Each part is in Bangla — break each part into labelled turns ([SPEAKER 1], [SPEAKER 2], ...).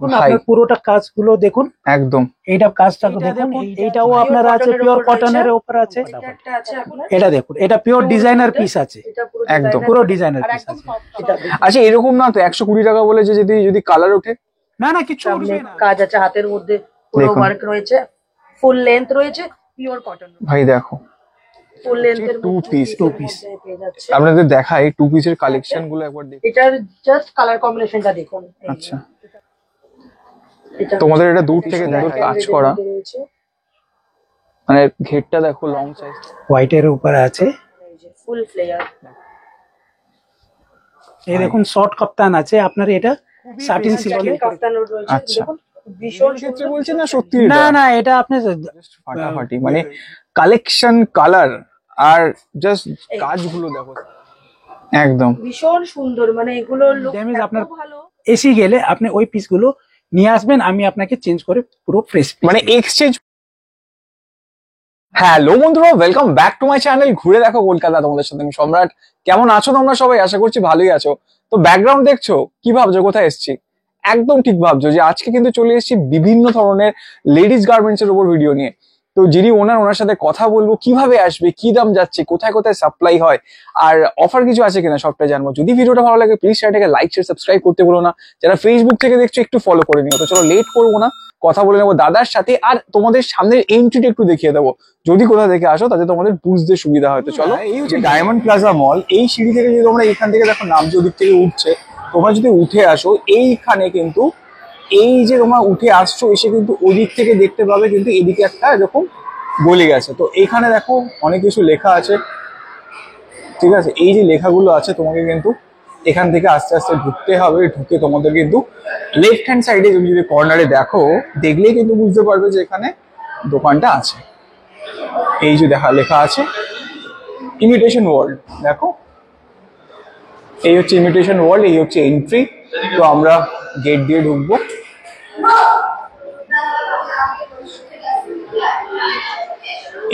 [SPEAKER 1] দেখুন আপনার পুরোটা কাজগুলো দেখুন একদম, এইটা কাজটা দেখুন, এইটাও আপনার আছে পিওর কটনের উপর আছে। এটা দেখুন, এটা পিওর ডিজাইনার পিস আছে, একদম পুরো ডিজাইনার পিস আছে।
[SPEAKER 2] আচ্ছা এরকম না তো 120 টাকা বলে যে যদি কালার ওঠে?
[SPEAKER 1] না না, কিছু
[SPEAKER 3] কাজ আছে, হাতের মধ্যে পুরো ওয়ার্ক রয়েছে, ফুল লেন্থ রয়েছে, পিওর কটন।
[SPEAKER 2] ভাই দেখো
[SPEAKER 3] ফুল লেন্থের
[SPEAKER 2] টু পিস আপনাদের দেখাই টু পিসের কালেকশন গুলো একবার দেখুন।
[SPEAKER 3] এটার জাস্ট কালার কম্বিনেশনটা দেখুন।
[SPEAKER 2] আচ্ছা তোমাদের এটা দূর থেকে দেখো কাজ করা, মানে ঘেরটা দেখো লং সাইজ,
[SPEAKER 1] হোয়াইট এর উপরে আছে
[SPEAKER 3] ফুল ফ্লেয়ার।
[SPEAKER 1] এই দেখুন শর্ট কাপ্তান আছে আপনার, এটা সাটিন সিল্কের
[SPEAKER 3] কাপ্তান রয়েছে।
[SPEAKER 2] আচ্ছা
[SPEAKER 3] দেখুন ভীষণ
[SPEAKER 2] ক্ষেত্রে বলছেন না সত্যি?
[SPEAKER 1] না না, এটা আপনি
[SPEAKER 2] ফাটাফাটি, মানে কালেকশন, কালার আর জাস্ট কাজগুলো দেখো একদম
[SPEAKER 3] ভীষণ সুন্দর, মানে এগুলো
[SPEAKER 1] ড্যামেজ আপনার ভালো। এসি গেলে আপনি ওই পিসগুলো নিয়ে আসবেন, আমি আপনাকে চেঞ্জ করে পুরো ফ্রেশ,
[SPEAKER 2] মানে এক্সচেঞ্জ। হ্যালো বন্ধুরা, welcome back to my channel ঘুরে দেখো কলকাতা। তোমাদের সাথে আমি সম্রাট। কেমন আছো তোমরা সবাই? আশা করছি ভালোই আছো। তো ব্যাকগ্রাউন্ড দেখছো, কি ভাবছো কোথায় এসেছি? একদম ঠিক ভাবছো যে আজকে কিন্তু চলে এসেছি বিভিন্ন ধরনের লেডিস গার্মেন্টস এর উপর ভিডিও নিয়ে। তো যিনি ওনার সাথে কথা বলবো, কিভাবে আসবে, কি দাম যাচ্ছে, কোথায় কোথায় সাপ্লাই হয়, আর অফার কিছু আছে কিনা সবটা জানবো। যদি ভিডিওটা ভালো লাগে প্লিজ চ্যানেলটাকে লাইক শেয়ার সাবস্ক্রাইব করতে বলো না। যারা ফেসবুক থেকে দেখছো একটু ফলো করে নিও। তো চলো লেট করবো না, কথা বলে নেবো দাদার সাথে, আর তোমাদের সামনের এন্ট্রিটা একটু দেখিয়ে দেবো যদি কোথা থেকে আসো, তাতে তোমাদের বুঝতে সুবিধা হয়। তো চলো, এই হচ্ছে ডায়মন্ড প্লাজা মল। এই সিঁড়ি থেকে যদি তোমরা এখান থেকে দেখো নামছে, ওদিক থেকে উঠছে, তোমরা যদি উঠে আসো এইখানে কিন্তু এই যে তোমরা উঠে আসছো, এসে কিন্তু ওদিক থেকে দেখতে পাবে কিন্তু এদিকে একটা এরকম গলি গেছে। তো এইখানে দেখো অনেক কিছু লেখা আছে, ঠিক আছে? এই যে লেখাগুলো আছে তোমাকে কিন্তু এখান থেকে আস্তে আস্তে ঢুকতে হবে। ঢুকে তোমাদের কিন্তু লেফট হ্যান্ড সাইডে তুমি যদি কর্নারে দেখো, দেখলেই কিন্তু বুঝতে পারবে যে এখানে দোকানটা আছে। এই যে লেখা আছে ইমিটেশন ওয়ার্ল্ড, দেখো এই হচ্ছে ইমিটেশন ওয়ার্ল্ড, এই হচ্ছে এন্ট্রি। তো আমরা গেট দিয়ে ঢুকবো।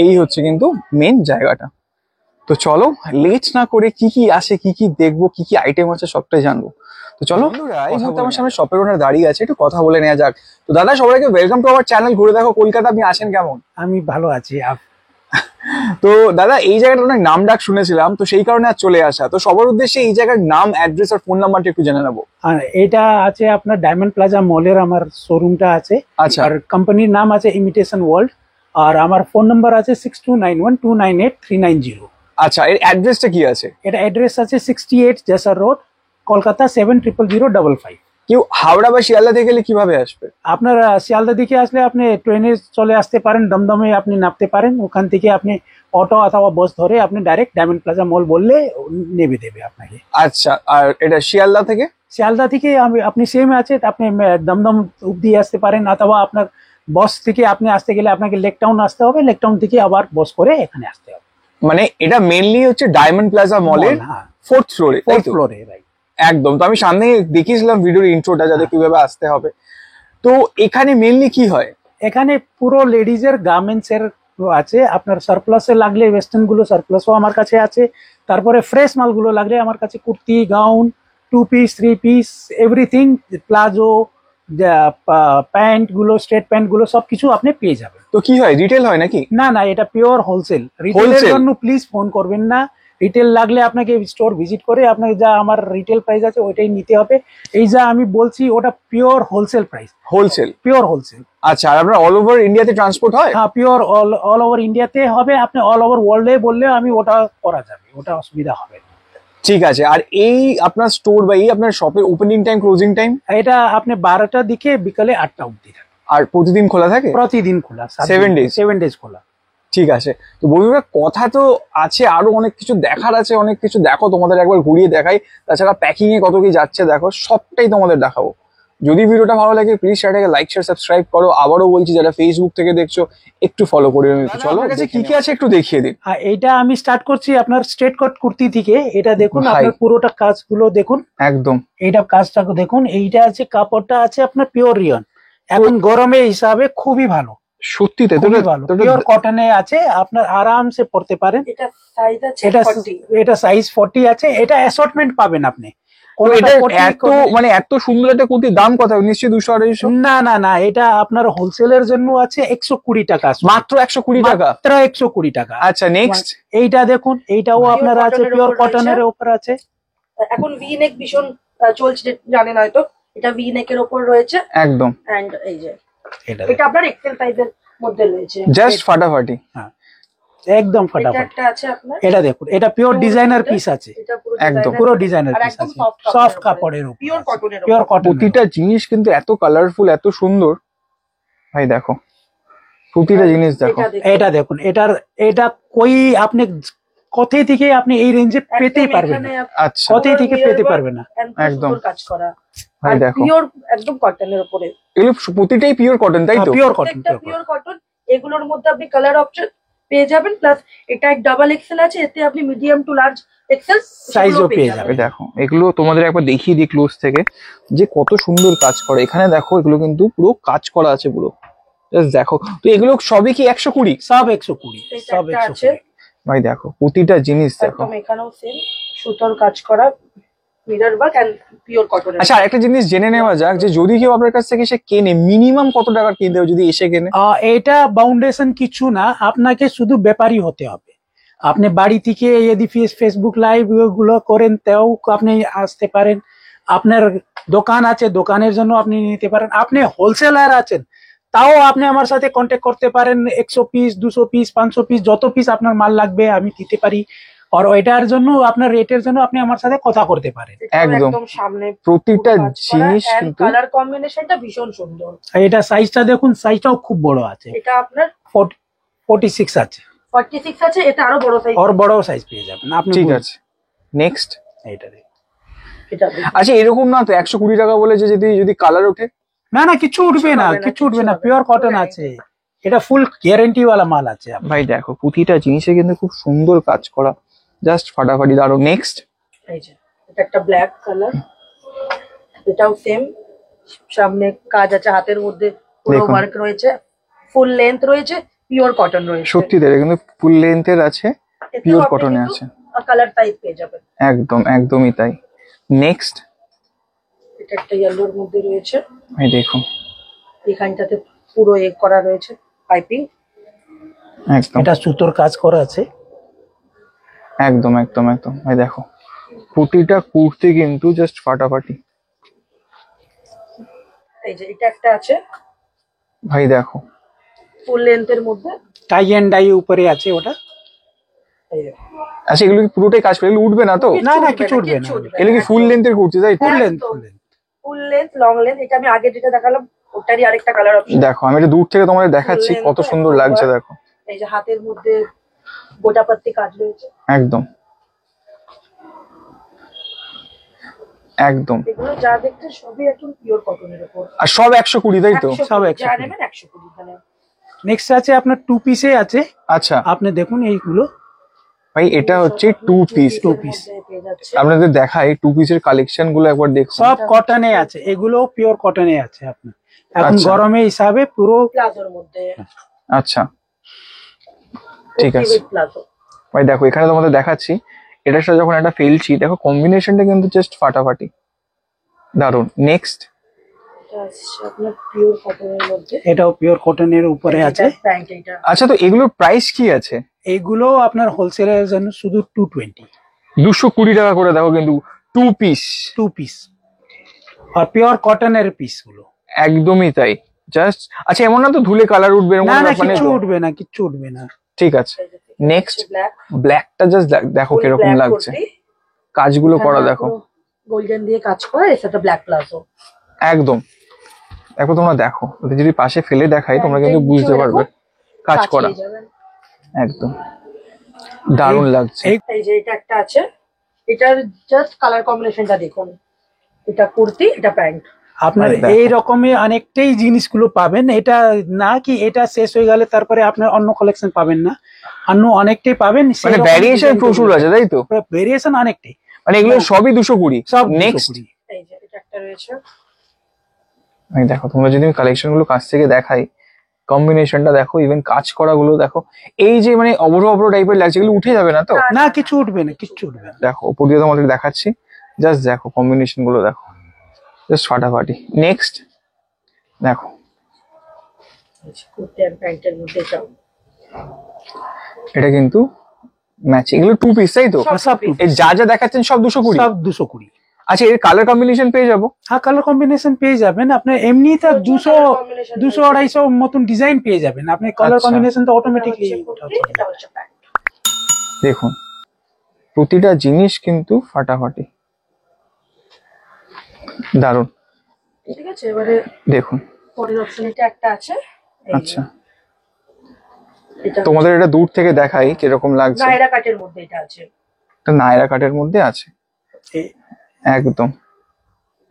[SPEAKER 2] এই হচ্ছে কিন্তু মেন জায়গাটা। তো চলো লেট না করে কি কি আসে, কি কি দেখবো, কি কি আইটেম আছে সবটাই জানবো। তো চলো, এই মুহূর্তে আমার সামনে শপের ওনার দাঁড়িয়ে আছে, একটু কথা বলে নেওয়া যাক। তো দাদা সবাইকে ওয়েলকাম টু আওয়ার চ্যানেল ঘুরে দেখো কলকাতা। আপনি আছেন কেমন?
[SPEAKER 1] আমি ভালো আছি।
[SPEAKER 2] তো দাদা এই জায়গাটা অনেক নাম ডাক শুনেছিলাম, তো সেই কারণে আজ চলে আসা। তো সবার উদ্দেশ্যে এই জায়গার নাম, অ্যাড্রেস আর ফোন নাম্বারটা একটু জেনে নেবো।
[SPEAKER 1] আর এটা আছে আপনার ডায়মন্ড প্লাজা মলের আমার শোরুমটা আছে।
[SPEAKER 2] আচ্ছা,
[SPEAKER 1] আর কোম্পানির নাম আছে ইমিটেশন ওয়ার্ল্ড, আর আমার ফোন নাম্বার আছে 6291298390।
[SPEAKER 2] আচ্ছা, এর অ্যাড্রেসটা কি আছে?
[SPEAKER 1] এটা অ্যাড্রেস আছে 68 জেসার রোড, কলকাতা 700055।
[SPEAKER 2] কেউ হাওড়া বা শিয়ালদা থেকে গেলে কিভাবে আসবে?
[SPEAKER 1] আপনার শিয়ালদা দিকে আসলে আপনি ট্রেনে চলে আসতে পারেন, দমদমে আপনি নামতে পারেন, ওখান থেকে আপনি অটো অথবা বাস ধরে আপনি ডাইরেক্ট ডায়মন্ড প্লাজা মল বললে নেবে দেবে আপনাকে।
[SPEAKER 2] আচ্ছা, আর এটা শিয়ালদা থেকে?
[SPEAKER 1] শিয়ালদা থেকে আপনি সেম আছে, আপনি দমদম অব্দি আসতে পারেন, অথবা আপনার বাস থেকে আপনি আসতে গেলে আপনাকে লেক টাউন আসতে হবে, লেক টাউন থেকে আবার বাস করে এখানে আসতে হবে।
[SPEAKER 2] মানে এটা মেইনলি হচ্ছে ডায়মন্ড প্লাজা মলের 4th ফ্লোরে।
[SPEAKER 1] 4th ফ্লোরে রাইট,
[SPEAKER 2] একদম। তো আমি সামনে দেখিয়েছিলাম ভিডিওর ইন্ট্রোটা, যাতে কিভাবে আসতে হবে। তো এখানে মেইনলি কি হয়?
[SPEAKER 1] এখানে পুরো লেডিজের গার্মেন্টস এর আছে, আপনার সারপ্লাসে লাগলে ওয়েস্টার্ন গুলো সারপ্লাসও আমার কাছে আছে। তারপরে ফ্রেশ মালগুলো লাগলে আমার কাছে kurti, gown, 2 piece 3 piece everything, palazzo, pant গুলো, স্ট্রেট প্যান্ট গুলো সবকিছু আপনি পেয়ে যাবেন।
[SPEAKER 2] তো কি হয়, রিটেল হয় নাকি?
[SPEAKER 1] না না, এটা পিওর হোলসেল। রিটেলের জন্য প্লিজ ফোন করবেন না। রিটেল লাগলে আপনাকে স্টোর ভিজিট করে আপনাকে যা আমার রিটেল প্রাইস আছে ওইটাই নিতে হবে। এই যা আমি বলছি ওটা pure wholesale price.
[SPEAKER 2] Wholesale,
[SPEAKER 1] pure wholesale.
[SPEAKER 2] আচ্ছা, আর আপনার অল ওভার ইন্ডিয়াতে ট্রান্সপোর্ট হয়?
[SPEAKER 1] হ্যাঁ, পিওর অল ওভার ইন্ডিয়াতে হবে। আপনি অল ওভার ওয়ার্ল্ডে বললে আমি ওটা করা যাবে, ওটা অসুবিধা হবে না।
[SPEAKER 2] ঠিক আছে। আর এই আপনার স্টোর বা এই আপনার শপের ওপেনিং টাইম, ক্লোজিং টাইম?
[SPEAKER 1] এটা আপনি 12টার দিকে বিকালে 8টা অবধি থাকে।
[SPEAKER 2] আর প্রতিদিন খোলা থাকে?
[SPEAKER 1] প্রতিদিন খোলা, 7 ডেজ খোলা।
[SPEAKER 2] ঠিক আছে। তো বন্ধুরা কথা তো আছে, আরো অনেক কিছু দেখার আছে, অনেক কিছু দেখো, তোমাদের একবার ঘুরিয়ে দেখাই। তাছাড়া প্যাকিং এ কত কি যাচ্ছে দেখো, সবটাই তোমাদের দেখাবো। যদি ভিডিওটা ভালো লাগে প্লিজ চ্যানেলটাকে লাইক শেয়ার সাবস্ক্রাইব করো। আবারও বলছি যারা ফেসবুক থেকে দেখছো একটু ফলো করে নিও। চলো কি কি আছে একটু দেখিয়ে দিন।
[SPEAKER 1] এইটা আমি স্টার্ট করছি আপনার স্ট্রেট কাট কুর্তি থেকে। এটা দেখুন, আপনার পুরোটা কাজগুলো দেখুন, একদম এইটা কাজটা দেখুন। এইটা আছে, কাপড়টা আছে আপনার পিওর রিয়ন, এখন গরমে হিসাবে খুবই ভালো।
[SPEAKER 2] সত্যি তাই?
[SPEAKER 1] ভালো পিওর কটনে আছে, আপনার আরামসে পরতে পারেন। এটা সাইজ 40 আছে, এটা অ্যাসর্টমেন্ট পাবেন আপনি।
[SPEAKER 2] তো এটা
[SPEAKER 1] কোটি
[SPEAKER 2] এত মানে এত সুন্দর একটা কুর্তির দাম কত? নিশ্চয়ই 200-250?
[SPEAKER 1] না না না, এটা আপনার হোলসেলের জন্য আছে 120 টাকা,
[SPEAKER 2] মাত্র 120 টাকা?
[SPEAKER 1] মাত্র 120 টাকা।
[SPEAKER 2] আচ্ছা নেক্সট।
[SPEAKER 1] এইটা দেখুন, এইটাও
[SPEAKER 3] Pure
[SPEAKER 1] আপনার আছে
[SPEAKER 3] cotton-এর
[SPEAKER 1] পিওর
[SPEAKER 3] উপর
[SPEAKER 1] কটনের
[SPEAKER 3] রয়েছে।
[SPEAKER 1] উপর আছে।
[SPEAKER 3] এখন ভি নেক ভীষণ চলছে, জানেন হয়তো, এটা ভি নেকের ওপর রয়েছে।
[SPEAKER 2] একদম
[SPEAKER 3] এন্ড এই যে
[SPEAKER 1] এটা
[SPEAKER 3] এটা আপনার এক্সেল সাইজের মধ্যে রয়েছে।
[SPEAKER 2] জাস্ট ফাটাফাটি।
[SPEAKER 1] হ্যাঁ, একদম
[SPEAKER 3] এটা
[SPEAKER 1] ফাটাফাটি।
[SPEAKER 3] একটা আছে আপনার,
[SPEAKER 1] এটা দেখুন, এটা পিওর ডিজাইনার পিস আছে,
[SPEAKER 3] এটা পুরো
[SPEAKER 2] একদম,
[SPEAKER 3] designer
[SPEAKER 1] পুরো
[SPEAKER 3] piece,
[SPEAKER 1] ডিজাইনার
[SPEAKER 3] আর
[SPEAKER 1] পিস
[SPEAKER 3] একদম
[SPEAKER 1] আছে,
[SPEAKER 3] সফট
[SPEAKER 1] সফট কাপড়ের উপর,
[SPEAKER 3] পিওর কটনের
[SPEAKER 1] পিওর কটন।
[SPEAKER 2] প্রতিটা জিনিস কিন্তু এত কালারফুল, এত সুন্দর। ভাই দেখো প্রতিটা জিনিস দেখো।
[SPEAKER 1] এটা দেখুন, এটা কই আপনি কোথায় থেকে আপনি এই রেঞ্জে পেতেই পারবেন না,
[SPEAKER 2] আচ্ছা
[SPEAKER 1] কোথায় থেকে পেতে পারবেন না।
[SPEAKER 3] একদম কাজ করা,
[SPEAKER 2] ভাই
[SPEAKER 3] আর
[SPEAKER 2] দেখো
[SPEAKER 3] পিওর একদম কটনের উপরে,
[SPEAKER 2] এগুলো প্রতিটাই পিওর কটন তাই তো?
[SPEAKER 1] পিওর কটন,
[SPEAKER 3] প্রত্যেকটা পিওর কটন। এগুলোর মধ্যে আপনি কালার অপশন পেয়ে যাবেন, প্লাস এটা ডাবল এক্সেল আছে, এতে আপনি মিডিয়াম টু লার্জ এক্সেল
[SPEAKER 1] সাইজও পেয়ে যাবেন।
[SPEAKER 2] দেখো এগুলো তোমাদের একবার দেখিয়ে দিই ক্লোজ থেকে যে কত সুন্দর কাজ করে। এখানে দেখো এগুলো কিন্তু পুরো কাজ করা আছে পুরো, জাস্ট দেখো। তো এগুলো সবই কি 120?
[SPEAKER 1] সব 120, সব
[SPEAKER 3] এটা আছে
[SPEAKER 1] 120।
[SPEAKER 2] ভাই দেখো প্রতিটা জিনিস দেখো।
[SPEAKER 3] একদম, এখানেও সেম সুতোর কাজ করা, মিরর ওয়ার্ক এন্ড পিওর কটনের।
[SPEAKER 2] আচ্ছা আরেকটা জিনিস জেনে নেওয়া যাক যে যদি কেউ আপনার কাছ থেকে এসে কেনে মিনিমাম কত টাকার কিনতে হবে যদি এসে কেনে?
[SPEAKER 1] এটা বাউন্ডেশন কিছু না, আপনাকে শুধু ব্যাপারী হতে হবে। আপনি বাড়ি থেকে যদি ফেসবুক লাইভ গুলো করেন তাও আপনি আসতে পারেন, আপনার দোকান আছে দোকানের জন্য আপনি নিতে পারেন, আপনি হোলসেলার আছেন তাও আপনি আমার সাথে কন্ট্যাক্ট করতে পারেন। 100 পিস, 200 পিস, 500 পিস, যত পিস আপনার মাল লাগবে আমি দিতে পারি। আর এটার জন্য আপনার রেটের জন্য আপনি আমার সাথে কথা করতে পারেন।
[SPEAKER 2] একদম
[SPEAKER 3] সামনে
[SPEAKER 2] প্রতিটা জিনিস কিন্তু
[SPEAKER 3] কালার কম্বিনেশনটা ভীষণ সুন্দর।
[SPEAKER 1] আর এটা সাইজটা দেখুন, সাইজটাও খুব বড় আছে,
[SPEAKER 3] এটা আপনার
[SPEAKER 1] 46 আছে,
[SPEAKER 3] 46 আছে, এটা আরো বড় সাইজ,
[SPEAKER 1] আর বড় সাইজ পেয়ে যাবেন আপনি।
[SPEAKER 2] ঠিক আছে নেক্সট।
[SPEAKER 1] এইটা দেখুন।
[SPEAKER 3] এটা দেখুন।
[SPEAKER 2] আচ্ছা এরকম না তো 120 টাকা বলে যে যদি কালার ওঠে?
[SPEAKER 1] না না, কিছু উঠবে না,
[SPEAKER 3] হবে না,
[SPEAKER 1] কিছু উঠবে
[SPEAKER 3] কিচ্ছু
[SPEAKER 1] না,
[SPEAKER 3] হবে
[SPEAKER 1] পিওর
[SPEAKER 3] না,
[SPEAKER 1] কটন
[SPEAKER 3] পুরো
[SPEAKER 1] আছে, এটা ফুল গ্যারান্টি ওয়ালা মাল আছে আপনার।
[SPEAKER 2] ভাই দেখো প্রতিটা জিনিসে কিন্তু খুব সুন্দর কাজ করা, জাস্ট ফাটাফাটি দারুণ। নেক্সট।
[SPEAKER 3] এই যে এটা একটা ব্ল্যাক কালার, এটাও সেম, সামনে কাজ আছে, হাতের মধ্যে পুরো
[SPEAKER 2] দেখুন।
[SPEAKER 3] ওয়ার্ক রয়েছে, ফুল লেন্থ রয়েছে, পিওর কটন রয়েছে।
[SPEAKER 2] সত্যি তাই কিন্তু ফুল লেন্থের আছে, পিওর কটনে আছে,
[SPEAKER 3] কালার টাইপ পেয়ে যাবেন।
[SPEAKER 2] একদম একদমই তাই। নেক্সট।
[SPEAKER 3] এটা একটা ইয়েলোর মধ্যে রয়েছে,
[SPEAKER 2] ভাই দেখুন
[SPEAKER 3] এখানটাতে পুরো এগ করা রয়েছে, পাইপিং।
[SPEAKER 2] একদম
[SPEAKER 1] এটা সুতোর কাজ করা আছে।
[SPEAKER 2] একদম একদম একদম। ভাই দেখো প্রতিটা কুর্তি কিন্তু জাস্ট ফাটাফাটি।
[SPEAKER 3] এই যে এটা একটা আছে
[SPEAKER 2] ভাই দেখো
[SPEAKER 3] ফুল লেন্থের মধ্যে,
[SPEAKER 1] টাই এন্ড ডাই উপরে আছে ওটা।
[SPEAKER 3] এই যে
[SPEAKER 2] আচ্ছা এগুলো কি পুরোটাই কাজ করে? এগুলো উঠবে না তো?
[SPEAKER 1] না না, কিছু উঠবে না,
[SPEAKER 2] এগুলো কি ফুল লেন্থের কুর্তি তাই তো?
[SPEAKER 1] ফুল লেন্থ,
[SPEAKER 3] একদম।
[SPEAKER 1] Full length.
[SPEAKER 3] Full length, long length, এটা আমি আগে যেটা দেখালাম ওটারই আরেকটা কালার অপশন।
[SPEAKER 2] দেখো আমি এটা দূর থেকে তোমাদের দেখাচ্ছি
[SPEAKER 3] Full
[SPEAKER 2] কত
[SPEAKER 3] length
[SPEAKER 2] সুন্দর
[SPEAKER 3] একদম
[SPEAKER 2] লাগছে
[SPEAKER 3] work।
[SPEAKER 2] দেখো।
[SPEAKER 3] এই যে হাতের মধ্যে গোটাপত্তি কাজ রয়েছে,
[SPEAKER 2] একদম একদম।
[SPEAKER 3] এগুলো যা দেখতে সবই একদম পিওর কটনের উপর।
[SPEAKER 2] আর সব 120 তাই তো?
[SPEAKER 3] 120,
[SPEAKER 1] সব
[SPEAKER 3] যা
[SPEAKER 1] 120
[SPEAKER 3] নেবেন 120 মানে।
[SPEAKER 1] নেক্সট আছে আপনার 2 পিসে আছে,
[SPEAKER 2] আচ্ছা
[SPEAKER 1] আপনি দেখুন এইগুলো।
[SPEAKER 2] ভাই এটা হচ্ছে 2 পিস।
[SPEAKER 1] two piece।
[SPEAKER 3] পেয়ে যাচ্ছে।
[SPEAKER 2] আপনাদের দেখাই 2 পিসের কালেকশন গুলো একবার দেখুন।
[SPEAKER 1] সব কটনে আছে, এগুলো পিওর কটনে আছে আপনার। এখন
[SPEAKER 2] আচ্ছা।
[SPEAKER 1] গরমে হিসাবে পুরো
[SPEAKER 3] প্লাজোর মধ্যে,
[SPEAKER 2] আচ্ছা ঠিক আছে
[SPEAKER 3] প্লাজো।
[SPEAKER 2] ভাই দেখো এখানে তোমাদের দেখাচ্ছি এটার সাথে যখন একটা ফেলছি দেখো কম্বিনেশনটা কিন্তু জাস্ট ফাটাফাটি দারুন। নেক্সট।
[SPEAKER 3] এটা আসছে আপনার পিওর কটনের মধ্যে,
[SPEAKER 1] এটাও পিওর কটনের উপরে আছে।
[SPEAKER 3] প্যান্ট এটা।
[SPEAKER 2] আচ্ছা তো এগুলোর প্রাইস কি আছে?
[SPEAKER 1] এইগুলো আপনার হোলসেলের জন্য শুধু 220,
[SPEAKER 2] 220 টাকা করে দেখো কিন্তু 2 পিস।
[SPEAKER 1] 2 পিস, আর পিওর কটনের পিস গুলো।
[SPEAKER 2] একদমই তাই জাস্ট। আচ্ছা এমন না তো ধুলে কালার উঠবে এরকম
[SPEAKER 1] না
[SPEAKER 2] কোনো
[SPEAKER 1] না,
[SPEAKER 2] ব্যাপার নেই
[SPEAKER 1] কিচ্ছু
[SPEAKER 2] তো?
[SPEAKER 1] উঠবে না, কিচ্ছু উঠবে না।
[SPEAKER 2] ঠিক আছে নেক্সট।
[SPEAKER 3] ব্ল্যাক,
[SPEAKER 2] ব্ল্যাকটা জাস্ট দেখো কিরকম লাগছে, কাজগুলো করা দেখো
[SPEAKER 3] গোল্ডেন দিয়ে কাজ করে, এর সাথে ব্ল্যাক প্লাজো।
[SPEAKER 2] একদম। দেখো তোমরা দেখো ওদের যদি পাশে ফেলে দেখাই তোমরা কিন্তু বুঝতে পারবে কাজ করা একদম দারুণ লাগছে।
[SPEAKER 3] এই যে এটা একটা আছে, এটার জাস্ট কালার কম্বিনেশনটা দেখুন, এটা কুর্তি, এটা প্যান্ট।
[SPEAKER 1] আপনার
[SPEAKER 2] দেখো।
[SPEAKER 1] এই রকমের অনেকটাই জিনিসগুলো পাবেন, এটা না কি এটা শেষ হয়ে গেলে তারপরে আপনার অন্য কালেকশন পাবেন না, অন্য অনেকটাই পাবেন।
[SPEAKER 2] মানে ভ্যারিয়েশন প্রচুর আছে তাই তো?
[SPEAKER 1] ভেরিয়েশন অনেকটাই,
[SPEAKER 2] মানে এগুলো সবই 220
[SPEAKER 1] সব
[SPEAKER 2] নেক্সট।
[SPEAKER 1] 220।
[SPEAKER 3] এই যে এটা একটা রয়েছে,
[SPEAKER 2] আমি দেখো তোমরা যদি কালেকশন গুলো কাছ থেকে দেখাই কম্বিনেশনটা দেখো, ইভেন কাজ করা গুলো দেখো, এই যে মানে অবরো অবরো টাইপের লাগছে এগুলো উঠে যাবে না তো?
[SPEAKER 1] না কিছু উঠবে না, কিচ্ছু উঠবে না।
[SPEAKER 2] দেখো উপর দিয়ে তোমাদের দেখাচ্ছি জাস্ট দেখো কম্বিনেশন গুলো দেখো, জাস্ট ফাটাফাটি। নেক্সট দেখো,
[SPEAKER 3] কুর্তি আর প্যান্টের মধ্যে এটাও
[SPEAKER 2] এটা কিন্তু ম্যাচিং, এগুলো 2 পিস তাই তো?
[SPEAKER 3] সব
[SPEAKER 1] সব
[SPEAKER 3] piece।
[SPEAKER 2] এই যা যা দেখাচ্ছেন সব 220?
[SPEAKER 1] সব 220।
[SPEAKER 2] আচ্ছা, এর কালার কম্বিনেশন পেয়ে যাবো?
[SPEAKER 1] হ্যাঁ, কালার কম্বিনেশন পেয়ে যাবেন আপনি, এমনি তো
[SPEAKER 3] প্রচুর
[SPEAKER 1] 200
[SPEAKER 3] colour combination
[SPEAKER 1] 200
[SPEAKER 3] রয়েছে।
[SPEAKER 1] 250 মতন ডিজাইন পেয়ে যাবেন আপনি, কালার
[SPEAKER 2] আচ্ছা।
[SPEAKER 1] কম্বিনেশন তো
[SPEAKER 3] এটা
[SPEAKER 1] অটোমেটিকলি।
[SPEAKER 3] হচ্ছে কুর্তি, এটা হচ্ছে প্যান্ট।
[SPEAKER 2] দেখুন প্রতিটা জিনিস কিন্তু ফাটাফাটি, দারুন।
[SPEAKER 3] ঠিক আছে, এবারে
[SPEAKER 2] দেখুন,
[SPEAKER 3] পরের অপশন এটা একটা আছে। এই যে,
[SPEAKER 2] আচ্ছা
[SPEAKER 3] এটা
[SPEAKER 2] তোমাদের এটা দূর থেকে দেখাই কিরকম লাগছে।
[SPEAKER 3] নায়রা কাটের মধ্যে এটা আছে,
[SPEAKER 2] এটা নায়রা কাটের মধ্যে আছে একদম,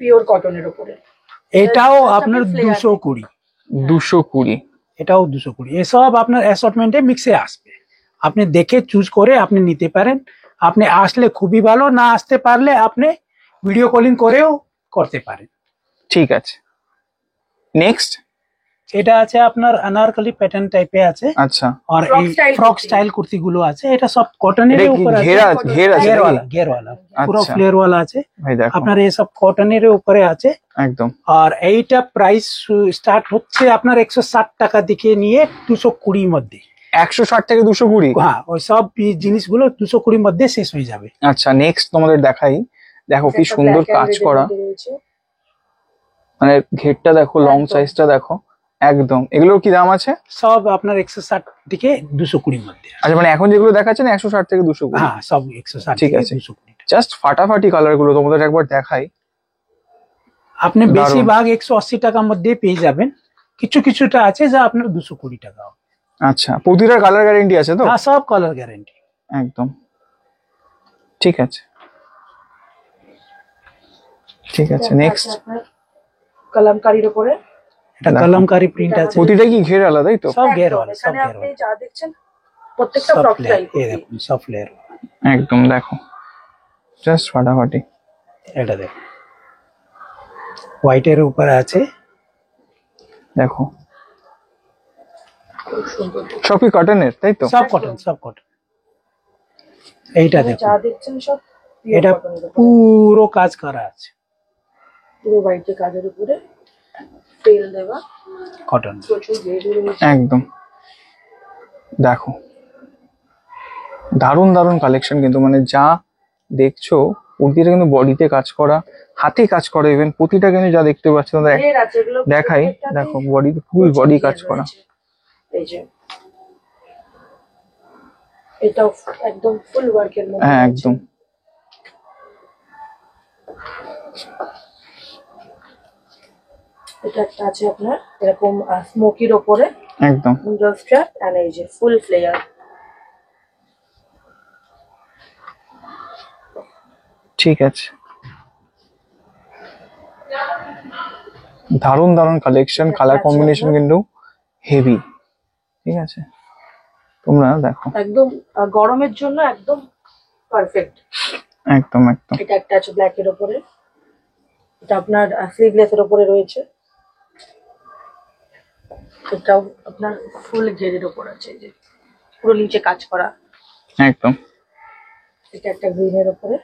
[SPEAKER 3] পিওর কটনের উপরে।
[SPEAKER 1] এটাও
[SPEAKER 3] এটা
[SPEAKER 1] আপনার
[SPEAKER 3] আপনি flare
[SPEAKER 1] 220।
[SPEAKER 2] 220।
[SPEAKER 1] এটাও 220। এসব আপনার অ্যাসর্টমেন্টে মিক্সে আসবে, আপনি দেখে চুজ করে আপনি নিতে পারেন। আপনি আসলে খুবই ভালো, না আসতে পারলে আপনি ভিডিও কলিং করেও করতে পারেন।
[SPEAKER 2] ঠিক আছে, নেক্সট।
[SPEAKER 1] এটা আছে আপনার আনারকলি প্যাটার্ন টাইপে আছে,
[SPEAKER 2] আচ্ছা,
[SPEAKER 1] আর
[SPEAKER 3] Frock
[SPEAKER 1] এই
[SPEAKER 3] style
[SPEAKER 1] frock
[SPEAKER 3] kurti.
[SPEAKER 1] Style kurti গুলো আছে, এটা সব কটনের
[SPEAKER 2] এটা কি
[SPEAKER 1] উপরে আছে।
[SPEAKER 2] ঘেরা ঘের আছে নাকি?
[SPEAKER 1] ঘেরওয়ালা পুরো
[SPEAKER 2] আচ্ছা।
[SPEAKER 1] ফ্লেয়ার ওয়ালা আছে
[SPEAKER 2] ভাই দেখো
[SPEAKER 1] আপনার, এই সব কটনের উপরে আছে।
[SPEAKER 2] একদম,
[SPEAKER 1] আর এইটা প্রাইস স্টার্ট হচ্ছে আপনার 160 টাকা থেকে নিয়ে 220 মধ্যে।
[SPEAKER 2] 160 থেকে 220?
[SPEAKER 1] হ্যাঁ, ওই সব জিনিসগুলো 220 মধ্যে শেষ হয়ে যাবে।
[SPEAKER 2] আচ্ছা, নেক্সট তোমাদের দেখাই, দেখো কি
[SPEAKER 3] একটা
[SPEAKER 2] সুন্দর
[SPEAKER 3] black and
[SPEAKER 2] কাজ
[SPEAKER 3] red এর
[SPEAKER 2] করা,
[SPEAKER 3] মধ্যে রয়েছে।
[SPEAKER 2] মানে ঘেরটা দেখো, লং
[SPEAKER 3] একদম।
[SPEAKER 2] সাইজটা দেখো একদম। এগুলোর কি দাম আছে?
[SPEAKER 1] সব আপনার 160 থেকে 220 মধ্যে আছে।
[SPEAKER 2] আচ্ছা, মানে এখন যেগুলো দেখাচ্ছেন 160 থেকে 220?
[SPEAKER 1] হ্যাঁ, সব 160
[SPEAKER 2] ঠিক
[SPEAKER 1] থেকে
[SPEAKER 2] আছে।
[SPEAKER 1] 220 টাকা।
[SPEAKER 2] জাস্ট ফাটাফাটি কালার গুলো তোমাদের একবার দেখাই।
[SPEAKER 1] আপনি
[SPEAKER 2] দারুণ।
[SPEAKER 1] বেশিরভাগ 180 টাকার মধ্যে পেয়ে যাবেন, কিছু কিছুটা আছে যা আপনার 220 টাকা হবে।
[SPEAKER 2] আচ্ছা, প্রতিটার কালার গ্যারেন্টি আছে তো?
[SPEAKER 1] হ্যাঁ, সব কালার গ্যারেন্টি।
[SPEAKER 2] একদম ঠিক আছে, ঠিক আছে।
[SPEAKER 3] এটা
[SPEAKER 2] নেক্সট,
[SPEAKER 3] আছে আপনার কালামকারীর উপরে।
[SPEAKER 1] এটা
[SPEAKER 2] দেখো।
[SPEAKER 1] কলমকারী প্রিন্ট আছে,
[SPEAKER 2] প্রতিটা কি ঘের আলাদা তাই তো?
[SPEAKER 1] সব
[SPEAKER 3] একদম,
[SPEAKER 1] ঘেরওয়ালা, সব
[SPEAKER 3] এখানে আপনি
[SPEAKER 1] ঘেরওয়ালা,
[SPEAKER 3] যা দেখছেন প্রত্যেকটা
[SPEAKER 1] সব
[SPEAKER 3] ফ্রক
[SPEAKER 1] ফ্লেয়ার।
[SPEAKER 3] স্টাইল।
[SPEAKER 1] এই দেখুন সব ফ্লেয়ার।
[SPEAKER 2] একদম দেখো, জাস্ট ফাটাফাটি।
[SPEAKER 1] এটা দেখুন হোয়াইটের উপরে আছে।
[SPEAKER 2] দেখো
[SPEAKER 3] খুব সুন্দর।
[SPEAKER 2] সব কি কটনের তাই তো?
[SPEAKER 1] সব কটন, সব কটন। এইটা
[SPEAKER 3] এখানে
[SPEAKER 1] দেখুন,
[SPEAKER 3] যা দেখছেন সব pure
[SPEAKER 1] এটা
[SPEAKER 3] cotton এর উপরে।
[SPEAKER 1] পুরো কাজ করা আছে
[SPEAKER 3] পুরো হোয়াইটে কাজের উপরে তেল দেওয়া,
[SPEAKER 1] কটন।
[SPEAKER 3] প্রচুর বেরি রয়েছে।
[SPEAKER 2] একদম দেখো, দারুণ দারুণ কালেকশন কিন্তু, মানে যা দেখছো প্রতিটা কিন্তু বডিতে কাজ করা, হাতে কাজ করা, ইভেন প্রতিটা কিন্তু যা দেখতে পাচ্ছ তোমরা
[SPEAKER 3] ঘের আছে, এগুলো
[SPEAKER 2] দেখাই।
[SPEAKER 3] প্রত্যেকটাতেই
[SPEAKER 2] দেখো বডি, ফুল
[SPEAKER 3] প্রচুর
[SPEAKER 2] বডি
[SPEAKER 3] ঘের
[SPEAKER 2] কাজ করা।
[SPEAKER 3] রয়েছে। এই যে এটাও একদম ফুল ওয়ার্কের মধ্যে
[SPEAKER 2] হ্যাঁ
[SPEAKER 3] রয়েছে।
[SPEAKER 2] একদম,
[SPEAKER 3] এটা একটা আছে আপনার এরকম স্মোকির ওপরে
[SPEAKER 2] একদম
[SPEAKER 3] মিডল স্ট্র্যাপ এন্ড এই যে ফুল ফ্লেয়ার।
[SPEAKER 2] ঠিক আছে, দারুণ দারুণ কালেকশন, কালার কম্বিনেশন কিন্তু হেভি। ঠিক আছে, তোমরা দেখো
[SPEAKER 3] একদম গরমের জন্য একদম পারফেক্ট।
[SPEAKER 2] একদম একদম।
[SPEAKER 3] এটা একটা আছে ব্ল্যাক এর উপরে, এটা আপনার স্লিভলেস এর উপরে রয়েছে। এটাও আপনার ফুল ঘেরের উপর আছে, এই যে পুরো নিচে কাজ করা।
[SPEAKER 2] একদম
[SPEAKER 3] এটা একটা গ্রিন এর উপরে।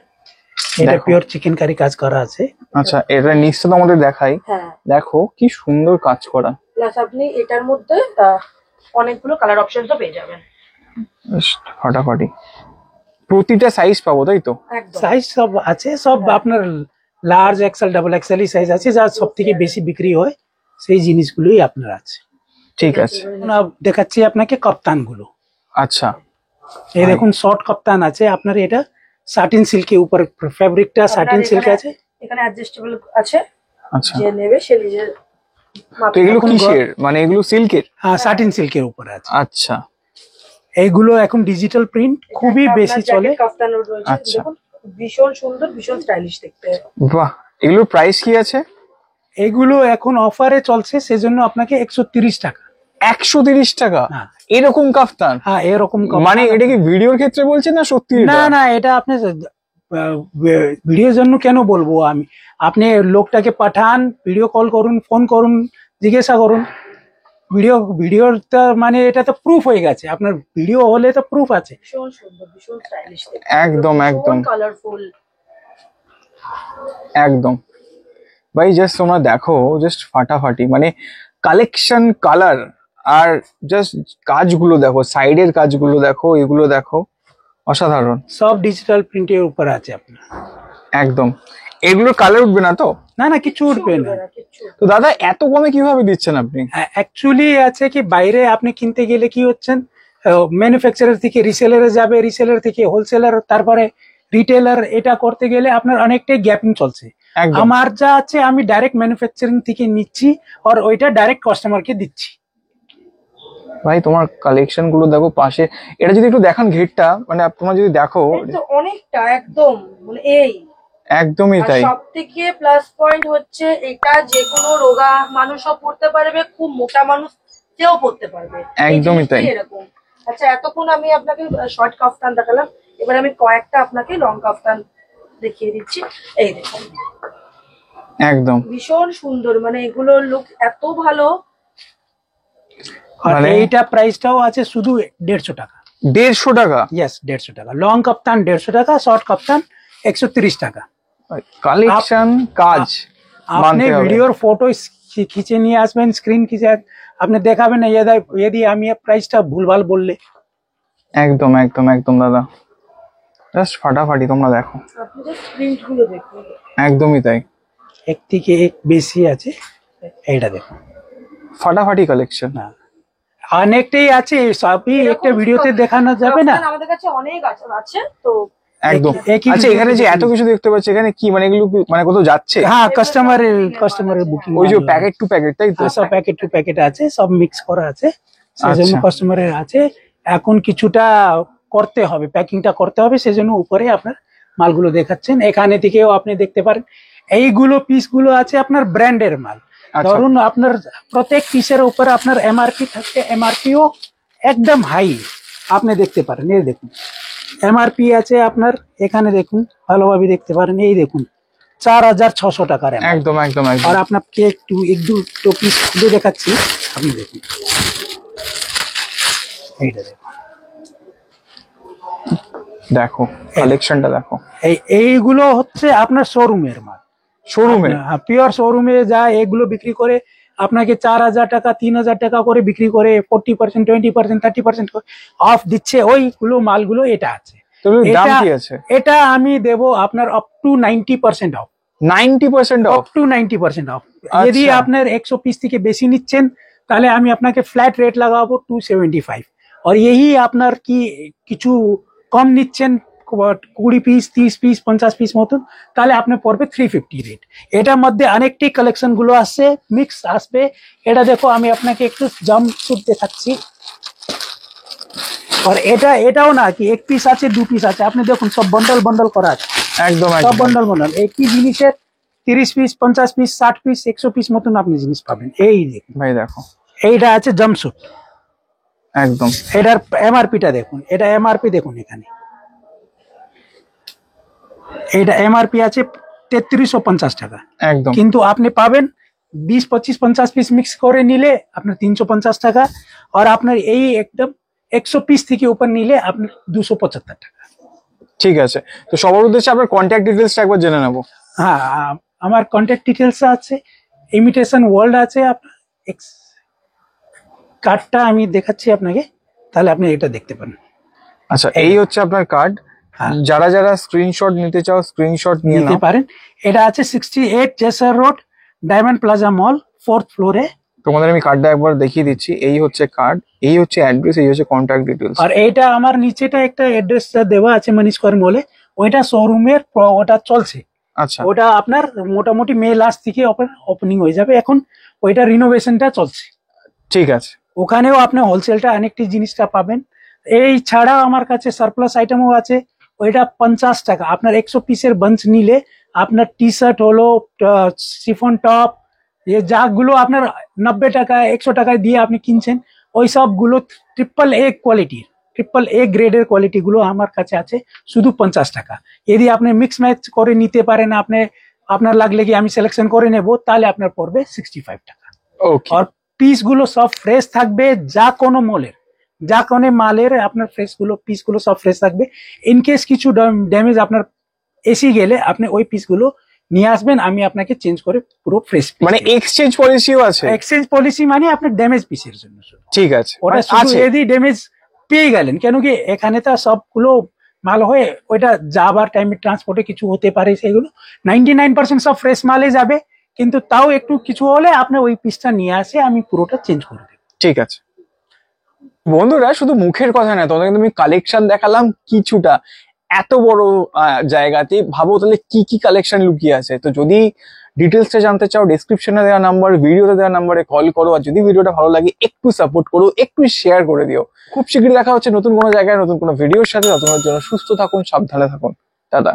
[SPEAKER 1] এটা
[SPEAKER 2] দেখো।
[SPEAKER 1] পিওর চিকেন কারি কাজ করা আছে।
[SPEAKER 2] আচ্ছা, এটা নিশ্চিত আমাদের দেখাই।
[SPEAKER 3] হ্যাঁ,
[SPEAKER 2] দেখো কি সুন্দর কাজ করা,
[SPEAKER 3] প্লাস আপনি এটার মধ্যে অনেকগুলো কালার অপশন তো পেয়ে যাবেন।
[SPEAKER 2] Just ফাটাফাটি। প্রতিটা সাইজ পাবো তাই তো?
[SPEAKER 3] একদম
[SPEAKER 1] সাইজ সব আছে, সব আপনার large XL double XL size আছে, যা সব থেকে বেশি বিক্রি হয় সেই জিনিসগুলোই আপনার আছে।
[SPEAKER 2] ঠিক আছে,
[SPEAKER 1] এখন দেখাচ্ছি আপনাকে কপ্তান গুলো।
[SPEAKER 2] আচ্ছা
[SPEAKER 1] এই দেখুন শর্ট কপ্তান আছে আপনার, এটা সাটিন সিল্কের উপর, ফেব্রিকটা সাটিন সিল্ক আছে।
[SPEAKER 3] এখানে অ্যাডজাস্টেবল আছে,
[SPEAKER 2] আচ্ছা।
[SPEAKER 3] যে নেবে সে নিজের
[SPEAKER 2] তো এগুলো
[SPEAKER 1] এখন
[SPEAKER 2] কিসের, মানে এগুলো সিল্কের?
[SPEAKER 1] হ্যাঁ, সাটিন সিল্কের উপর আছে।
[SPEAKER 2] আচ্ছা
[SPEAKER 1] এইগুলো এখন ডিজিটাল প্রিন্ট খুবই বেশি চলে।
[SPEAKER 3] কাফতানও রয়েছে,
[SPEAKER 2] আচ্ছা।
[SPEAKER 3] দেখুন ভীষণ সুন্দর, ভীষণ স্টাইলিশ দেখতে।
[SPEAKER 2] বাহ, এগুলোর প্রাইস কি আছে?
[SPEAKER 1] এগুলো এখন অফারে চলছে, সেজন্য আপনাকে 130 টাকা।
[SPEAKER 2] 130 টাকা?
[SPEAKER 1] হ্যাঁ।
[SPEAKER 2] এরকম কাফতান?
[SPEAKER 1] হ্যাঁ, এরকম
[SPEAKER 2] মানে এটা কি ভিডিওর ক্ষেত্রে বলছেন না সত্যি?
[SPEAKER 1] না না, এটা আপনি ভিডিওর জন্য কেন বলবো আমি, আপনি লোকটাকে পাঠান, ভিডিও কল করুন, ফোন করুন, জিজ্ঞাসা করুন। ভিডিওটা মানে এটা তো প্রুফ হয়ে গেছে, আপনার ভিডিও হলে তো প্রুফ আছে।
[SPEAKER 3] ভীষণ সুন্দর, ভীষণ স্টাইলিশ দেখতে।
[SPEAKER 2] একদম, একদম।
[SPEAKER 3] কালারফুল।
[SPEAKER 2] একদম ভাই, জাস্ট তোমরা দেখো, জাস্ট ফাটাফাটি মানে কালেকশন, কালার, আর জাস্ট কাজগুলো দেখো, সাইডের কাজগুলো দেখো, এগুলো দেখো, অসাধারণ।
[SPEAKER 1] সব ডিজিটাল প্রিন্টের উপর আছে আপনার।
[SPEAKER 2] একদম। এগুলোর কালার উঠবে না তো?
[SPEAKER 1] না না, কিছু উঠবে না।
[SPEAKER 3] কিচ্ছু।
[SPEAKER 2] তো দাদা এত কমে কিভাবে দিচ্ছেন আপনি?
[SPEAKER 1] অ্যাকচুয়ালি আছে কি, বাইরে আপনি কিনতে গেলে কি হচ্ছেন, ম্যানুফ্যাকচারার থেকে রিসেলারে যাবে, রিসেলার থেকে হোলসেলার, তারপরে রিটেলার, এটা করতে গেলে আপনার অনেকটাই গ্যাপিং চলছে।
[SPEAKER 2] একদম।
[SPEAKER 1] আমার যা আছে আমি ডাইরেক্ট ম্যানুফ্যাকচারিং থেকে নিচ্ছি আর ওইটা ডাইরেক্ট কাস্টমারকে দিচ্ছি।
[SPEAKER 2] ভাই তোমার কালেকশন গুলো দেখো পাশে, এটা যদি একটু দেখান ঘেরটা, মানে তোমরা যদি দেখো,
[SPEAKER 3] এই তো অনেকটা একদম মানে এই
[SPEAKER 2] একদমই
[SPEAKER 3] আর
[SPEAKER 2] তাই।
[SPEAKER 3] সব থেকে প্লাস পয়েন্ট হচ্ছে এটা যে কোনো রোগা মানুষও পড়তে পারবে, খুব মোটা মানুষ কেউ পড়তে পারবে। এই
[SPEAKER 2] একদমই তাই।
[SPEAKER 3] জিনিসটাই এরকম। আচ্ছা, এতক্ষণ আমি আপনাকে শর্ট কাফতান দেখালাম, এবার আমি কয়েকটা আপনাকে লং কাফতান দেখিয়ে দিচ্ছি। এই দেখুন,
[SPEAKER 2] একদম।
[SPEAKER 3] ভীষণ সুন্দর, মানে এগুলোর লুক এত ভালো।
[SPEAKER 1] আর
[SPEAKER 2] মানে
[SPEAKER 1] এইটা প্রাইসটাও আছে শুধু 150 টাকা।
[SPEAKER 2] 150 টাকা?
[SPEAKER 1] ইয়েস, 150 টাকা। লং কাপ্তান 150 টাকা, শর্ট কাপ্তান 130 টাকা।
[SPEAKER 2] কালেকশন, কাজ
[SPEAKER 1] আপনি
[SPEAKER 2] মানতে হবে।
[SPEAKER 1] ভিডিওর ফটো খিচে নিয়ে আসবেন, স্ক্রিন খিচে আপনি দেখাবেন, যদি আমি প্রাইসটা ভুলভাল বললে।
[SPEAKER 2] একদম একদম একদম দাদা, জাস্ট ফাটাফাটি, তোমরা দেখো,
[SPEAKER 3] আপনি জাস্ট প্রিন্ট গুলো দেখুন।
[SPEAKER 2] একদমই তাই,
[SPEAKER 1] এক থেকে এক বেশি আছে। এইটা দেখুন,
[SPEAKER 2] ফাটাফাটি কালেকশন।
[SPEAKER 1] না অনেকটাই আছে, সবই
[SPEAKER 3] এরকম
[SPEAKER 1] একটা ভিডিওতে দেখানো যাবে না।
[SPEAKER 3] কাফতান আমাদের কাছে অনেক আছে তো।
[SPEAKER 2] একদম।
[SPEAKER 1] একই
[SPEAKER 2] আচ্ছা, এখানে যে
[SPEAKER 1] ভিডিওতে
[SPEAKER 2] এত কিছু দেখতে পাচ্ছি, এখানে কি মানে এগুলো মানে কোথাও যাচ্ছে?
[SPEAKER 1] হ্যাঁ, কাস্টমারের বুকিং,
[SPEAKER 2] ওই যে প্যাকেট টু প্যাকেট, তাই তো?
[SPEAKER 1] সব প্যাকেট টু প্যাকেট আছে, সব মিক্স করা আছে, সেজন্য
[SPEAKER 2] আচ্ছা।
[SPEAKER 1] কাস্টমারের আছে। এখন কিছুটা করতে হবে, প্যাকিংটা করতে হবে, সেজন্য উপরে আপনার মালগুলো দেখাচ্ছেন। এখানে থেকেও আপনি দেখতে পারেন এইগুলো পিসগুলো আছে আপনার ব্র্যান্ডের মাল।
[SPEAKER 2] আচ্ছা।
[SPEAKER 1] ধরুন আপনার প্রত্যেক পিসের উপরে আপনার এমআরপি থাকছে, এমআরপিও একদম হাই, আপনি দেখতে পারেন। এই দেখুন এমআরপি আছে আপনার, এখানে দেখুন ভালোভাবে দেখতে পারেন, এই দেখুন 4600 টাকার MRP।
[SPEAKER 2] একদম একদম একদম।
[SPEAKER 1] আর আপনাকে এক দুটো পিস খুলে দেখাচ্ছি, আপনি দেখুন, এইটা দেখুন,
[SPEAKER 2] দেখো কালেকশনটা দেখো,
[SPEAKER 1] এইগুলো হচ্ছে আপনার শোরুমের মাল।
[SPEAKER 2] শোরুমে।
[SPEAKER 1] পিওর শোরুমে যা এগুলো বিক্রি করে আপনাকে 4000 টাকা 3000 টাকা করে বিক্রি করে 40%, 20%, 30% অফ দিচ্ছে, ওইগুলো মালগুলো এটা আছে।
[SPEAKER 2] তো এগুলোর দাম
[SPEAKER 1] এটা-
[SPEAKER 2] কি আছে?
[SPEAKER 1] এটা আমি দেব আপনার up to 90% off.
[SPEAKER 2] 90%
[SPEAKER 1] up
[SPEAKER 2] off?
[SPEAKER 1] To 90% off.
[SPEAKER 2] अच्छा।
[SPEAKER 1] यदि আপনার 100 পিস থেকে বেশি নিচ্ছেন তাহলে আমি আপনাকে ফ্ল্যাট রেট লাগাবো 275। और यही আপনার কি কিছু কম নিচ্ছেন 20 পিস 30 পিস 50 পিস মতন, তাহলে আপনি পড়বে 350 রেট। এটার মধ্যে অনেকটি কালেকশন গুলো আছে, মিক্স আসবে। এটা দেখো, আমি আপনাকে একটু জাম্পস্যুট দেখাচ্ছি। আর এটাও না কি এক পিস আছে, দু পিস আছে, আপনি দেখুন সব বন্ডল বন্ডল করা আছে,
[SPEAKER 2] একদম
[SPEAKER 1] সব
[SPEAKER 2] একদম।
[SPEAKER 1] Bundle bundle. একই জিনিসের 30 পিস 50 পিস 60 পিস 100 পিস মতন আপনি জিনিস পাবেন। এই দেখুন,
[SPEAKER 2] ভাই দেখো,
[SPEAKER 1] এইটা আছে জাম্পস্যুট,
[SPEAKER 2] একদম।
[SPEAKER 1] এটার এমআরপিটা দেখুন, এটা এমআরপি দেখুন এখানে, এইটা এমআরপি আছে 3350 টাকা,
[SPEAKER 2] একদম।
[SPEAKER 1] কিন্তু আপনি পাবেন 20 25 50 পিস মিক্স করে নিলে আপনার 350 টাকা। আর আপনার এই একদম 100 পিস থেকে উপর নিলে আপনার 275 টাকা।
[SPEAKER 2] ঠিক আছে, তো সবার উদ্দেশ্যে আপনার কন্ট্যাক্ট ডিটেলসটা একবার জেনে নেবো।
[SPEAKER 1] হ্যাঁ, আমার কন্ট্যাক্ট ডিটেলস আছে, ইমিটেশন ওয়ার্ল্ড আছে, আপনার কার্ডটা আমি দেখাচ্ছি আপনাকে, তাহলে আপনি এটা দেখতে পারেন।
[SPEAKER 2] আচ্ছা, এই হচ্ছে আপনার কার্ড।
[SPEAKER 1] হ্যাঁ।
[SPEAKER 2] যারা যারা স্ক্রিনশট নিতে চাও, স্ক্রিনশট নিয়ে
[SPEAKER 1] নিতে
[SPEAKER 2] নাও।
[SPEAKER 1] পারেন। এটা আছে 68 জেসার রোড, ডায়মন্ড প্লাজা মল, 4th ফ্লোরে।
[SPEAKER 2] তোমাদের আমি কার্ডটা একবার দেখিয়ে দিচ্ছি। এই হচ্ছে কার্ড, এই হচ্ছে অ্যাড্রেস, এই হচ্ছে কন্ট্যাক্ট ডিটেলস।
[SPEAKER 1] আর এইটা আমার নিচেটা একটা অ্যাড্রেস দেওয়া আছে মানি স্কোয়ার মলে, ওইটা শোরুমের, ওটা চলছে।
[SPEAKER 2] আচ্ছা,
[SPEAKER 1] ওটা আপনার মোটামুটি মে লাস্ট থেকে ওপেনিং হয়ে যাবে, এখন ওইটা রিনোভেশনটা চলছে।
[SPEAKER 2] ঠিক আছে।
[SPEAKER 1] ওখানেও আপনি হোলসেলটা অনেকটি জিনিসটা পাবেন। এই ছাড়া আমার কাছে সারপ্লাস আইটেমও আছে, ওইটা 50 টাকা। আপনার 100 পিসের বাঞ্চ নিলে আপনার টি শার্ট হলো, শিফন টপ, যে যাগুলো আপনার 90 টাকা 100 টাকায় দিয়ে আপনি কিনছেন, ওই সবগুলো ট্রিপল এ গ্রেডের কোয়ালিটি গুলো আমার কাছে আছে শুধু 50 টাকা। যদি আপনি মিক্স ম্যাচ করে নিতে পারেন, আপনার লাগলে কি আমি সিলেকশন করে নেব, তাহলে আপনার পড়বে 65 টাকা।
[SPEAKER 2] ওকে।
[SPEAKER 1] আর পিস গুলো সব ফ্রেশ থাকবে, যা কোনো মালের আপনার পিস গুলো সব ফ্রেশ থাকবে। ইনকেস কিছু ড্যামেজ আপনার এসি গেলে আপনি ওই পিসগুলো নিয়ে আসবেন, আমি আপনাকে চেঞ্জ করে পুরো ফ্রেশ
[SPEAKER 2] মানে এক্সচেঞ্জ পলিসিও আছে?
[SPEAKER 1] এক্সচেঞ্জ পলিসি মানে আপনার ড্যামেজ পিসের জন্য শুধু।
[SPEAKER 2] ঠিক আছে,
[SPEAKER 1] ওটা
[SPEAKER 2] মানে
[SPEAKER 1] শুধু
[SPEAKER 2] আছে।
[SPEAKER 1] যদি ড্যামেজ পেয়ে গেলেন, কেন কি এখানে তো সবগুলো মাল হয়ে ওইটা যাবার টাইমে ট্রান্সপোর্টে কিছু হতে পারে, সেগুলো 99% সব ফ্রেশ মালে যাবে, কিন্তু তাও একটু কিছু হলে আপনি ওই পিসটা নিয়ে আসে আমি পুরোটা চেঞ্জ করে দেবো।
[SPEAKER 2] ঠিক আছে বন্ধুরা, শুধু মুখের কথা না, তোমাদের কিন্তু আমি কালেকশন দেখালাম কিছুটা, এত বড় জায়গাতে ভাবো তাহলে কি কি কালেকশন লুকিয়ে আছে। তো যদি ডিটেলসটা জানতে চাও, ডেসক্রিপশনে দেওয়া নাম্বার, ভিডিওতে দেওয়া নাম্বারে কল করো। আর যদি ভিডিওটা ভালো লাগে একটু সাপোর্ট করো, একটু শেয়ার করে দিও। খুব শীঘ্রই দেখা হচ্ছে নতুন কোনো জায়গায় নতুন কোনো ভিডিওর সাথে। তোমার জন্য সুস্থ থাকুন, সাবধানে থাকুন, টাটা।